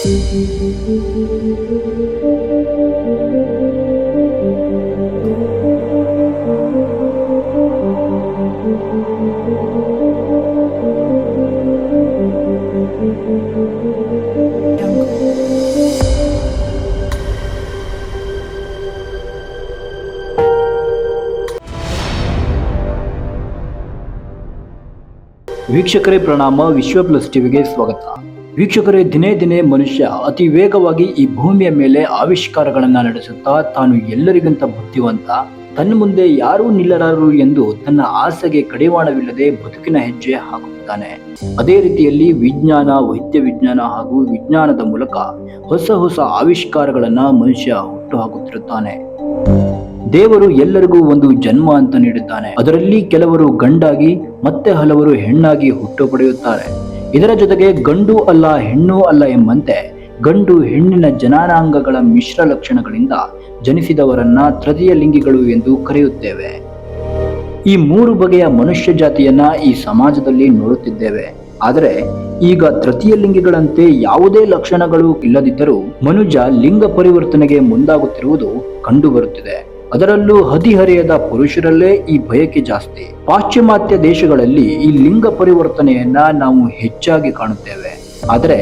ವೀಕ್ಷಕರೇ ಪ್ರಣಾಮ. ವಿಶ್ವ ಪ್ಲಸ್ ಟಿವಿಗೆ ಸ್ವಾಗತ. ವೀಕ್ಷಕರೇ, ದಿನೇ ದಿನೇ ಮನುಷ್ಯ ಅತಿ ವೇಗವಾಗಿ ಈ ಭೂಮಿಯ ಮೇಲೆ ಆವಿಷ್ಕಾರಗಳನ್ನ ನಡೆಸುತ್ತಾ ತಾನು ಎಲ್ಲರಿಗಿಂತ ಬುದ್ಧಿವಂತ, ತನ್ನ ಮುಂದೆ ಯಾರೂ ನಿಲ್ಲರಾರು ಎಂದು ತನ್ನ ಆಸೆಗೆ ಕಡಿವಾಣವಿಲ್ಲದೆ ಬದುಕಿನ ಹೆಜ್ಜೆ ಹಾಕುತ್ತಾನೆ. ಅದೇ ರೀತಿಯಲ್ಲಿ ವಿಜ್ಞಾನ, ವೈದ್ಯ ವಿಜ್ಞಾನ ಹಾಗೂ ವಿಜ್ಞಾನದ ಮೂಲಕ ಹೊಸ ಹೊಸ ಆವಿಷ್ಕಾರಗಳನ್ನ ಮನುಷ್ಯ ಹುಟ್ಟು ಹಾಕುತ್ತಿರುತ್ತಾನೆ. ದೇವರು ಎಲ್ಲರಿಗೂ ಒಂದು ಜನ್ಮ ಅಂತ ನೀಡುತ್ತಾನೆ. ಅದರಲ್ಲಿ ಕೆಲವರು ಗಂಡಾಗಿ ಮತ್ತೆ ಹಲವರು ಹೆಣ್ಣಾಗಿ ಹುಟ್ಟು ಪಡೆಯುತ್ತಾರೆ. ಇದರ ಜೊತೆಗೆ ಗಂಡು ಅಲ್ಲ ಹೆಣ್ಣು ಅಲ್ಲ ಎಂಬಂತೆ ಗಂಡು ಹೆಣ್ಣಿನ ಜನನಾಂಗಗಳ ಮಿಶ್ರ ಲಕ್ಷಣಗಳಿಂದ ಜನಿಸಿದವರನ್ನ ತೃತೀಯ ಲಿಂಗಿಗಳು ಎಂದು ಕರೆಯುತ್ತೇವೆ. ಈ ಮೂರು ಬಗೆಯ ಮನುಷ್ಯ ಜಾತಿಯನ್ನ ಈ ಸಮಾಜದಲ್ಲಿ ನೋಡುತ್ತಿದ್ದೇವೆ. ಆದರೆ ಈಗ ತೃತೀಯ ಲಿಂಗಿಗಳಂತೆ ಯಾವುದೇ ಲಕ್ಷಣಗಳು ಇಲ್ಲದಿದ್ದರೂ ಮನುಜ ಲಿಂಗ ಪರಿವರ್ತನೆಗೆ ಮುಂದಾಗುತ್ತಿರುವುದು ಕಂಡುಬರುತ್ತಿದೆ. ಅದರಲ್ಲೂ ಹದಿಹರೆಯದ ಪುರುಷರಲ್ಲೇ ಈ ಬಯಕೆ ಜಾಸ್ತಿ. ಪಾಶ್ಚಿಮಾತ್ಯ ದೇಶಗಳಲ್ಲಿ ಈ ಲಿಂಗ ಪರಿವರ್ತನೆಯನ್ನ ನಾವು ಹೆಚ್ಚಾಗಿ ಕಾಣುತ್ತೇವೆ. ಆದರೆ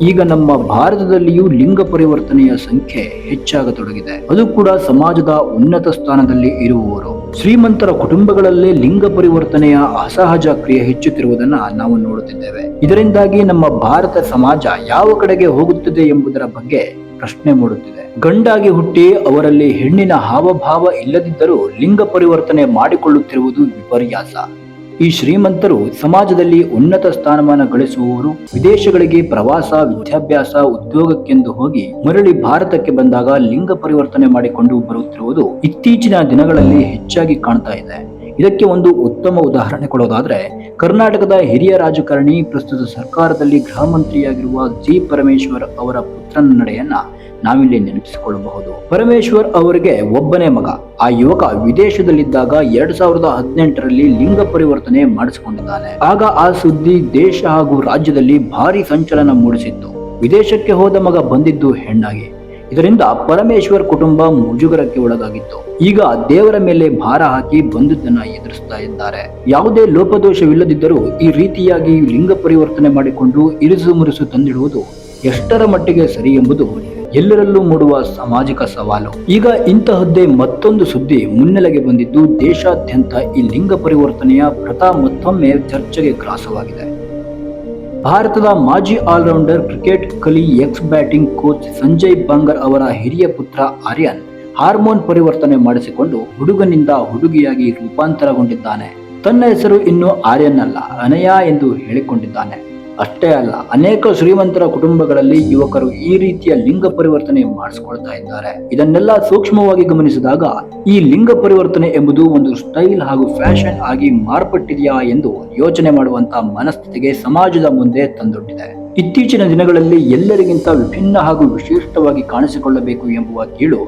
ಈಗ ನಮ್ಮ ಭಾರತದಲ್ಲಿಯೂ ಲಿಂಗ ಪರಿವರ್ತನೆಯ ಸಂಖ್ಯೆ ಹೆಚ್ಚಾಗತೊಡಗಿದೆ. ಅದು ಕೂಡ ಸಮಾಜದ ಉನ್ನತ ಸ್ಥಾನದಲ್ಲಿ ಇರುವವರು. ಶ್ರೀಮಂತರ ಕುಟುಂಬಗಳಲ್ಲೇ ಲಿಂಗ ಪರಿವರ್ತನೆಯ ಅಸಹಜ ಕ್ರಿಯೆ ಹೆಚ್ಚುತ್ತಿರುವುದನ್ನ ನಾವು ನೋಡುತ್ತಿದ್ದೇವೆ. ಇದರಿಂದಾಗಿ ನಮ್ಮ ಭಾರತ ಸಮಾಜ ಯಾವ ಕಡೆಗೆ ಹೋಗುತ್ತದೆ ಎಂಬುದರ ಬಗ್ಗೆ ಪ್ರಶ್ನೆ ಮೂಡುತ್ತಿದೆ. ಗಂಡಾಗಿ ಹುಟ್ಟಿ ಅವರಲ್ಲಿ ಹೆಣ್ಣಿನ ಹಾವಭಾವ ಇಲ್ಲದಿದ್ದರೂ ಲಿಂಗ ಪರಿವರ್ತನೆ ಮಾಡಿಕೊಳ್ಳುತ್ತಿರುವುದು ವಿಪರ್ಯಾಸ. ಈ ಶ್ರೀಮಂತರು ಸಮಾಜದಲ್ಲಿ ಉನ್ನತ ಸ್ಥಾನಮಾನ ಗಳಿಸುವವರು ವಿದೇಶಗಳಿಗೆ ಪ್ರವಾಸ, ವಿದ್ಯಾಭ್ಯಾಸ, ಉದ್ಯೋಗಕ್ಕೆಂದು ಹೋಗಿ ಮರಳಿ ಭಾರತಕ್ಕೆ ಬಂದಾಗ ಲಿಂಗ ಪರಿವರ್ತನೆ ಮಾಡಿಕೊಂಡು ಬರುತ್ತಿರುವುದು ಇತ್ತೀಚಿನ ದಿನಗಳಲ್ಲಿ ಹೆಚ್ಚಾಗಿ ಕಾಣ್ತಾ ಇದೆ. ಇದಕ್ಕೆ ಒಂದು ಉತ್ತಮ ಉದಾಹರಣೆ ಕೊಡೋದಾದ್ರೆ, ಕರ್ನಾಟಕದ ಹಿರಿಯ ರಾಜಕಾರಣಿ, ಪ್ರಸ್ತುತ ಸರ್ಕಾರದಲ್ಲಿ ಗೃಹ ಮಂತ್ರಿಯಾಗಿರುವ ಜಿ ಪರಮೇಶ್ವರ್ ಅವರ ಪುತ್ರನ ನಡೆಯನ್ನ ನಾವಿಲ್ಲಿ ನೆನಪಿಸಿಕೊಳ್ಳಬಹುದು. ಪರಮೇಶ್ವರ್ ಅವರಿಗೆ ಒಬ್ಬನೇ ಮಗ. ಆ ಯುವಕ ವಿದೇಶದಲ್ಲಿದ್ದಾಗ 2018ರಲ್ಲಿ ಲಿಂಗ ಪರಿವರ್ತನೆ ಮಾಡಿಸಿಕೊಂಡಿದ್ದಾನೆ. ಆಗ ಆ ಸುದ್ದಿ ದೇಶ ಹಾಗೂ ರಾಜ್ಯದಲ್ಲಿ ಭಾರಿ ಸಂಚಲನ ಮೂಡಿಸಿತ್ತು. ವಿದೇಶಕ್ಕೆ ಹೋದ ಮಗ ಬಂದಿದ್ದು ಹೆಣ್ಣಾಗಿ. ಇದರಿಂದ ಪರಮೇಶ್ವರ್ ಕುಟುಂಬ ಮುಜುಗರಕ್ಕೆ ಒಳಗಾಗಿತ್ತು. ಈಗ ದೇವರ ಮೇಲೆ ಭಾರ ಹಾಕಿ ಬಂದದ್ದನ್ನ ಎದುರಿಸ್ತಾ ಇದ್ದಾರೆ. ಯಾವುದೇ ಲೋಪದೋಷವಿಲ್ಲದಿದ್ದರೂ ಈ ರೀತಿಯಾಗಿ ಲಿಂಗ ಪರಿವರ್ತನೆ ಮಾಡಿಕೊಂಡು ಇರಿಸು ಮುರಿಸು ತಂದಿಡುವುದು ಎಷ್ಟರ ಮಟ್ಟಿಗೆ ಸರಿ ಎಂಬುದು ಎಲ್ಲರಲ್ಲೂ ಮೂಡುವ ಸಾಮಾಜಿಕ ಸವಾಲು. ಈಗ ಇಂತಹದ್ದೇ ಮತ್ತೊಂದು ಸುದ್ದಿ ಮುನ್ನೆಲೆಗೆ ಬಂದಿದ್ದು ದೇಶಾದ್ಯಂತ ಈ ಲಿಂಗ ಪರಿವರ್ತನೆಯ ಪ್ರಥಾ ಮತ್ತೊಮ್ಮೆ ಚರ್ಚೆಗೆ ಗ್ರಾಸವಾಗಿದೆ. ಭಾರತದ ಮಾಜಿ ಆಲ್ರೌಂಡರ್, ಕ್ರಿಕೆಟ್ ಕಲಿ, X batting coach Sanjay Bangar ಅವರ ಹಿರಿಯ ಪುತ್ರ ಆರ್ಯನ್ ಹಾರ್ಮೋನ್ ಪರಿವರ್ತನೆ ಮಾಡಿಸಿಕೊಂಡು ಹುಡುಗನಿಂದ ಹುಡುಗಿಯಾಗಿ ರೂಪಾಂತರಗೊಂಡಿದ್ದಾನೆ. ತನ್ನ ಹೆಸರು ಇನ್ನು ಆರ್ಯನ್ ಅಲ್ಲ, ಅನಯ ಎಂದು ಹೇಳಿಕೊಂಡಿದ್ದಾನೆ. ಅಷ್ಟೇ ಅಲ್ಲ, ಅನೇಕ ಶ್ರೀಮಂತರ ಕುಟುಂಬಗಳಲ್ಲಿ ಯುವಕರು ಈ ರೀತಿಯ ಲಿಂಗ ಪರಿವರ್ತನೆ ಮಾಡಿಸಿಕೊಳ್ತಾ ಇದ್ದಾರೆ. ಇದನ್ನೆಲ್ಲ ಸೂಕ್ಷ್ಮವಾಗಿ ಗಮನಿಸಿದಾಗ ಈ ಲಿಂಗ ಪರಿವರ್ತನೆ ಎಂಬುದು ಒಂದು ಸ್ಟೈಲ್ ಹಾಗೂ ಫ್ಯಾಷನ್ ಆಗಿ ಮಾರ್ಪಟ್ಟಿದೆಯಾ ಎಂದು ಯೋಚನೆ ಮಾಡುವಂತ ಮನಸ್ಥಿತಿಗೆ ಸಮಾಜದ ಮುಂದೆ ತಂದೊಡ್ಡಿದೆ. ಇತ್ತೀಚಿನ ದಿನಗಳಲ್ಲಿ ಎಲ್ಲರಿಗಿಂತ ವಿಭಿನ್ನ ಹಾಗೂ ವಿಶಿಷ್ಟವಾಗಿ ಕಾಣಿಸಿಕೊಳ್ಳಬೇಕು ಎಂಬುವ ಕೀಳು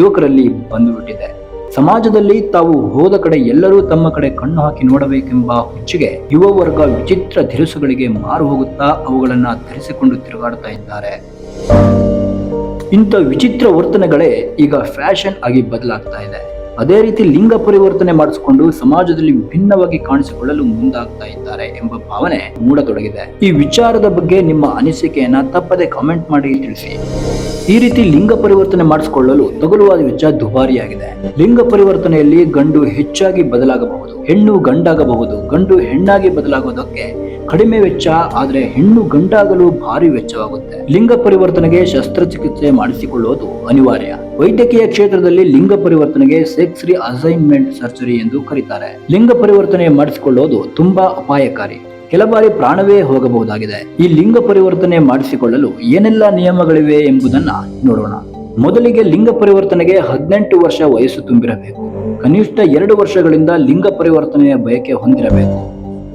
ಯುವಕರಲ್ಲಿ ಬಂದುಬಿಟ್ಟಿದೆ. ಸಮಾಜದಲ್ಲಿ ತಾವು ಹೋದ ಕಡೆ ಎಲ್ಲರೂ ತಮ್ಮ ಕಡೆ ಕಣ್ಣು ಹಾಕಿ ನೋಡಬೇಕೆಂಬ ಹುಚ್ಚಿಗೆ ಯುವ ವರ್ಗ ವಿಚಿತ್ರ ಧಿರಿಸುಗಳಿಗೆ ಮಾರು ಹೋಗುತ್ತಾ ಅವುಗಳನ್ನ ಧರಿಸಿಕೊಂಡು ತಿರುಗಾಡ್ತಾ ಇದ್ದಾರೆ. ಇಂಥ ವಿಚಿತ್ರ ವರ್ತನೆಗಳೇ ಈಗ ಫ್ಯಾಷನ್ ಆಗಿ ಬದಲಾಗ್ತಾ ಇದೆ. ಅದೇ ರೀತಿ ಲಿಂಗ ಪರಿವರ್ತನೆ ಮಾಡಿಸಿಕೊಂಡು ಸಮಾಜದಲ್ಲಿ ವಿಭಿನ್ನವಾಗಿ ಕಾಣಿಸಿಕೊಳ್ಳಲು ಮುಂದಾಗ್ತಾ ಇದ್ದಾರೆ ಎಂಬ ಭಾವನೆ ಮೂಡತೊಡಗಿದೆ. ಈ ವಿಚಾರದ ಬಗ್ಗೆ ನಿಮ್ಮ ಅನಿಸಿಕೆಯನ್ನ ತಪ್ಪದೆ ಕಾಮೆಂಟ್ ಮಾಡಿ ತಿಳಿಸಿ. ಈ ರೀತಿ ಲಿಂಗ ಪರಿವರ್ತನೆ ಮಾಡಿಸಿಕೊಳ್ಳಲು ತಗುಲುವಾದ ವೆಚ್ಚ ದುಬಾರಿಯಾಗಿದೆ. ಲಿಂಗ ಪರಿವರ್ತನೆಯಲ್ಲಿ ಗಂಡು ಹೆಚ್ಚಾಗಿ ಬದಲಾಗಬಹುದು, ಹೆಣ್ಣು ಗಂಡಾಗಬಹುದು. ಗಂಡು ಹೆಣ್ಣಾಗಿ ಬದಲಾಗೋದಕ್ಕೆ ಕಡಿಮೆ ವೆಚ್ಚ, ಆದರೆ ಹೆಣ್ಣು ಗಂಡಾಗಲು ಭಾರಿ ವೆಚ್ಚವಾಗುತ್ತೆ. ಲಿಂಗ ಪರಿವರ್ತನೆಗೆ ಶಸ್ತ್ರಚಿಕಿತ್ಸೆ ಮಾಡಿಸಿಕೊಳ್ಳುವುದು ಅನಿವಾರ್ಯ. ವೈದ್ಯಕೀಯ ಕ್ಷೇತ್ರದಲ್ಲಿ ಲಿಂಗ ಪರಿವರ್ತನೆಗೆ ಸೆಕ್ಸ್ ರೀ ಅಸೈನ್ಮೆಂಟ್ ಸರ್ಜರಿ ಎಂದು ಕರೀತಾರೆ. ಲಿಂಗ ಪರಿವರ್ತನೆ ಮಾಡಿಸಿಕೊಳ್ಳುವುದು ತುಂಬಾ ಅಪಾಯಕಾರಿ. ಕೆಲ ಬಾರಿ ಪ್ರಾಣವೇ ಹೋಗಬಹುದಾಗಿದೆ. ಈ ಲಿಂಗ ಪರಿವರ್ತನೆ ಮಾಡಿಸಿಕೊಳ್ಳಲು ಏನೆಲ್ಲ ನಿಯಮಗಳಿವೆ ಎಂಬುದನ್ನ ನೋಡೋಣ. ಮೊದಲಿಗೆ ಲಿಂಗ ಪರಿವರ್ತನೆಗೆ 18 ವರ್ಷ ವಯಸ್ಸು ತುಂಬಿರಬೇಕು. ಕನಿಷ್ಠ 2 ವರ್ಷಗಳಿಂದ ಲಿಂಗ ಪರಿವರ್ತನೆಯ ಬಯಕೆ ಹೊಂದಿರಬೇಕು.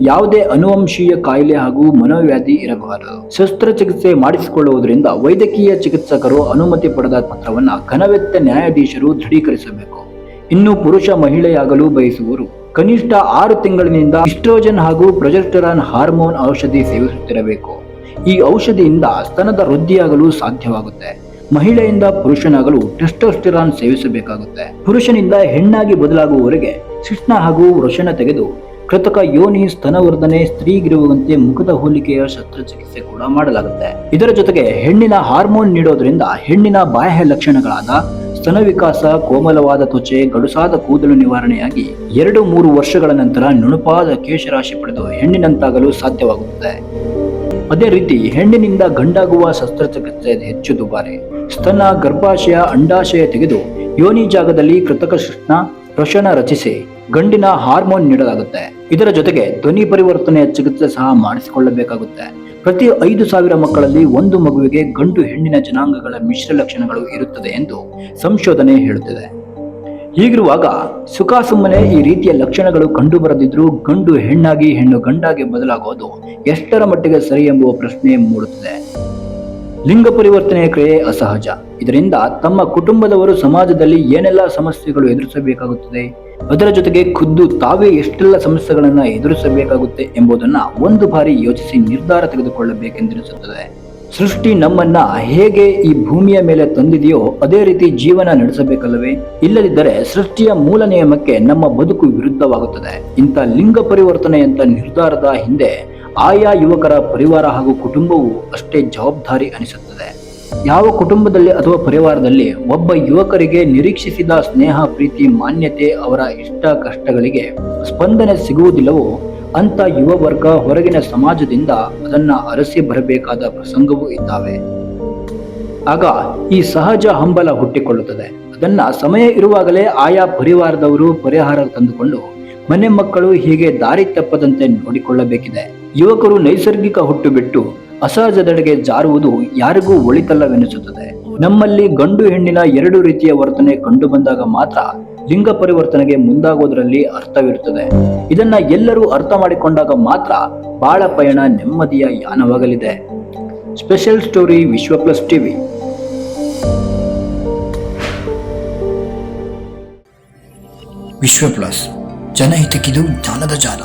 ಯಾವುದೇ ಅನುವಂಶೀಯ ಕಾಯಿಲೆ ಹಾಗೂ ಮನೋವ್ಯಾಧಿ ಇರಬಾರದು. ಶಸ್ತ್ರಚಿಕಿತ್ಸೆ ಮಾಡಿಸಿಕೊಳ್ಳುವುದರಿಂದ ವೈದ್ಯಕೀಯ ಚಿಕಿತ್ಸಕರು ಅನುಮತಿ ಪಡೆದ ಪತ್ರವನ್ನ ಘನವೆತ್ತ ನ್ಯಾಯಾಧೀಶರು ದೃಢೀಕರಿಸಬೇಕು. ಇನ್ನು ಪುರುಷ ಮಹಿಳೆಯಾಗಲು ಬಯಸುವರು ಕನಿಷ್ಠ 6 ತಿಂಗಳಿನಿಂದ ಈಸ್ಟ್ರೋಜನ್ ಹಾಗೂ ಪ್ರೊಜೆಸ್ಟರಾನ್ ಹಾರ್ಮೋನ್ ಔಷಧಿ ಸೇವಿಸುತ್ತಿರಬೇಕು. ಈ ಔಷಧಿಯಿಂದ ಸ್ತನದ ವೃದ್ಧಿಯಾಗಲು ಸಾಧ್ಯವಾಗುತ್ತೆ. ಮಹಿಳೆಯಿಂದ ಪುರುಷನಾಗಲು ಟೆಸ್ಟೋಸ್ಟೆರಾನ್ ಸೇವಿಸಬೇಕಾಗುತ್ತೆ. ಪುರುಷನಿಂದ ಹೆಣ್ಣಾಗಿ ಬದಲಾಗುವವರೆಗೆ ಶಿಶ್ನ ಹಾಗೂ ವೃಷಣ ತೆಗೆದು ಕೃತಕ ಯೋನಿ ಸ್ತನವರ್ಧನೆ, ಸ್ತ್ರೀಗಿರುವಂತೆ ಮುಖದ ಹೋಲಿಕೆಯ ಶಸ್ತ್ರಚಿಕಿತ್ಸೆ ಕೂಡ ಮಾಡಲಾಗುತ್ತೆ. ಇದರ ಜೊತೆಗೆ ಹೆಣ್ಣಿನ ಹಾರ್ಮೋನ್ ನೀಡೋದ್ರಿಂದ ಹೆಣ್ಣಿನ ಬಾಹ್ಯ ಲಕ್ಷಣಗಳಾದ ಸ್ತನ ವಿಕಾಸ, ಕೋಮಲವಾದ ತ್ವಚೆ, ಗಡುಸಾದ ಕೂದಲು ನಿವಾರಣೆಯಾಗಿ 2-3 ವರ್ಷಗಳ ನಂತರ ನುಣುಪಾದ ಕೇಶರಾಶಿ ಪಡೆದು ಹೆಣ್ಣಿನಂತಾಗಲು ಸಾಧ್ಯವಾಗುತ್ತದೆ. ಅದೇ ರೀತಿ ಹೆಣ್ಣಿನಿಂದ ಗಂಡಾಗುವ ಶಸ್ತ್ರಚಿಕಿತ್ಸೆ ಹೆಚ್ಚು ದುಬಾರಿ. ಸ್ತನ, ಗರ್ಭಾಶಯ, ಅಂಡಾಶಯ ತೆಗೆದು ಯೋನಿ ಜಾಗದಲ್ಲಿ ಕೃತಕ ಶಿಶ್ನ, ವೃಷಣ ರಚಿಸಿ ಗಂಡಿನ ಹಾರ್ಮೋನ್ ನೀಡಲಾಗುತ್ತೆ. ಇದರ ಜೊತೆಗೆ ಧ್ವನಿ ಪರಿವರ್ತನೆಯ ಚಿಕಿತ್ಸೆ ಸಹ ಮಾಡಿಸಿಕೊಳ್ಳಬೇಕಾಗುತ್ತೆ. ಪ್ರತಿ 5,000 ಮಕ್ಕಳಲ್ಲಿ 1 ಮಗುವಿಗೆ ಗಂಡು ಹೆಣ್ಣಿನ ಜನಾಂಗಗಳ ಮಿಶ್ರ ಲಕ್ಷಣಗಳು ಇರುತ್ತದೆ ಎಂದು ಸಂಶೋಧನೆ ಹೇಳುತ್ತದೆ. ಹೀಗಿರುವಾಗ ಸುಮ್ಮನೆ ಈ ರೀತಿಯ ಲಕ್ಷಣಗಳು ಕಂಡು ಬರದಿದ್ರೂ ಗಂಡು ಹೆಣ್ಣಾಗಿ, ಹೆಣ್ಣು ಗಂಡಾಗಿ ಬದಲಾಗೋದು ಎಷ್ಟರ ಮಟ್ಟಿಗೆ ಸರಿ ಎಂಬುವ ಪ್ರಶ್ನೆ ಮೂಡುತ್ತದೆ. ಲಿಂಗ ಪರಿವರ್ತನೆಯ ಕ್ರಿಯೆ ಅಸಹಜ. ಇದರಿಂದ ತಮ್ಮ ಕುಟುಂಬದವರು ಸಮಾಜದಲ್ಲಿ ಏನೆಲ್ಲ ಸಮಸ್ಯೆಗಳು ಎದುರಿಸಬೇಕಾಗುತ್ತದೆ, ಅದರ ಜೊತೆಗೆ ಖುದ್ದು ತಾವೇ ಎಷ್ಟೆಲ್ಲ ಸಮಸ್ಯೆಗಳನ್ನು ಎದುರಿಸಬೇಕಾಗುತ್ತೆ ಎಂಬುದನ್ನು ಒಂದು ಬಾರಿ ಯೋಚಿಸಿ ನಿರ್ಧಾರ ತೆಗೆದುಕೊಳ್ಳಬೇಕೆಂದೆನಿಸುತ್ತದೆ. ಸೃಷ್ಟಿ ನಮ್ಮನ್ನ ಹೇಗೆ ಈ ಭೂಮಿಯ ಮೇಲೆ ತಂದಿದೆಯೋ ಅದೇ ರೀತಿ ಜೀವನ ನಡೆಸಬೇಕಲ್ಲವೇ? ಇಲ್ಲದಿದ್ದರೆ ಸೃಷ್ಟಿಯ ಮೂಲ ನಿಯಮಕ್ಕೆ ನಮ್ಮ ಬದುಕು ವಿರುದ್ಧವಾಗುತ್ತದೆ. ಇಂಥ ಲಿಂಗ ಪರಿವರ್ತನೆಯಂತ ನಿರ್ಧಾರದ ಹಿಂದೆ ಆಯಾ ಯುವಕರ ಪರಿವಾರ ಹಾಗೂ ಕುಟುಂಬವು ಅಷ್ಟೇ ಜವಾಬ್ದಾರಿ ಅನಿಸುತ್ತದೆ. ಯಾವ ಕುಟುಂಬದಲ್ಲಿ ಅಥವಾ ಪರಿವಾರದಲ್ಲಿ ಒಬ್ಬ ಯುವಕರಿಗೆ ನಿರೀಕ್ಷಿಸಿದ ಸ್ನೇಹ, ಪ್ರೀತಿ, ಮಾನ್ಯತೆ, ಅವರ ಇಷ್ಟ ಕಷ್ಟಗಳಿಗೆ ಸ್ಪಂದನೆ ಸಿಗುವುದಿಲ್ಲವೋ ಅಂತ ಯುವ ವರ್ಗ ಹೊರಗಿನ ಸಮಾಜದಿಂದ ಅದನ್ನ ಅರಸಿ ಬರಬೇಕಾದ ಪ್ರಸಂಗವೂ ಇದ್ದಾವೆ. ಆಗ ಈ ಸಹಜ ಹಂಬಲ ಹುಟ್ಟಿಕೊಳ್ಳುತ್ತದೆ. ಅದನ್ನ ಸಮಯ ಇರುವಾಗಲೇ ಆಯಾ ಪರಿವಾರದವರು ಪರಿಹಾರ ತಂದುಕೊಂಡು ಮನೆ ಮಕ್ಕಳು ಹೀಗೆ ದಾರಿ ತಪ್ಪದಂತೆ ನೋಡಿಕೊಳ್ಳಬೇಕಿದೆ. ಯುವಕರು ನೈಸರ್ಗಿಕ ಹುಟ್ಟು ಬಿಟ್ಟು ಅಸಹಜದೆಡೆಗೆ ಜಾರುವುದು ಯಾರಿಗೂ ಒಳಿತಲ್ಲವೆನಿಸುತ್ತದೆ. ನಮ್ಮಲ್ಲಿ ಗಂಡು ಹೆಣ್ಣಿನ 2 ರೀತಿಯ ವರ್ತನೆ ಕಂಡು ಬಂದಾಗ ಮಾತ್ರ ಲಿಂಗ ಪರಿವರ್ತನೆಗೆ ಮುಂದಾಗೋದ್ರಲ್ಲಿ ಅರ್ಥವಿರುತ್ತದೆ. ಇದನ್ನ ಎಲ್ಲರೂ ಅರ್ಥ ಮಾಡಿಕೊಂಡಾಗ ಮಾತ್ರ ಬಾಳ ಪಯಣ ನೆಮ್ಮದಿಯ ಯಾನವಾಗಲಿದೆ. ಸ್ಪೆಷಲ್ ಸ್ಟೋರಿ ವಿಶ್ವ ಪ್ಲಸ್ ಟಿವಿ. ವಿಶ್ವ ಪ್ಲಸ್, ಜನಹಿತಕ್ಕಿದು ಜ್ಞಾನದ ಜಾಲ.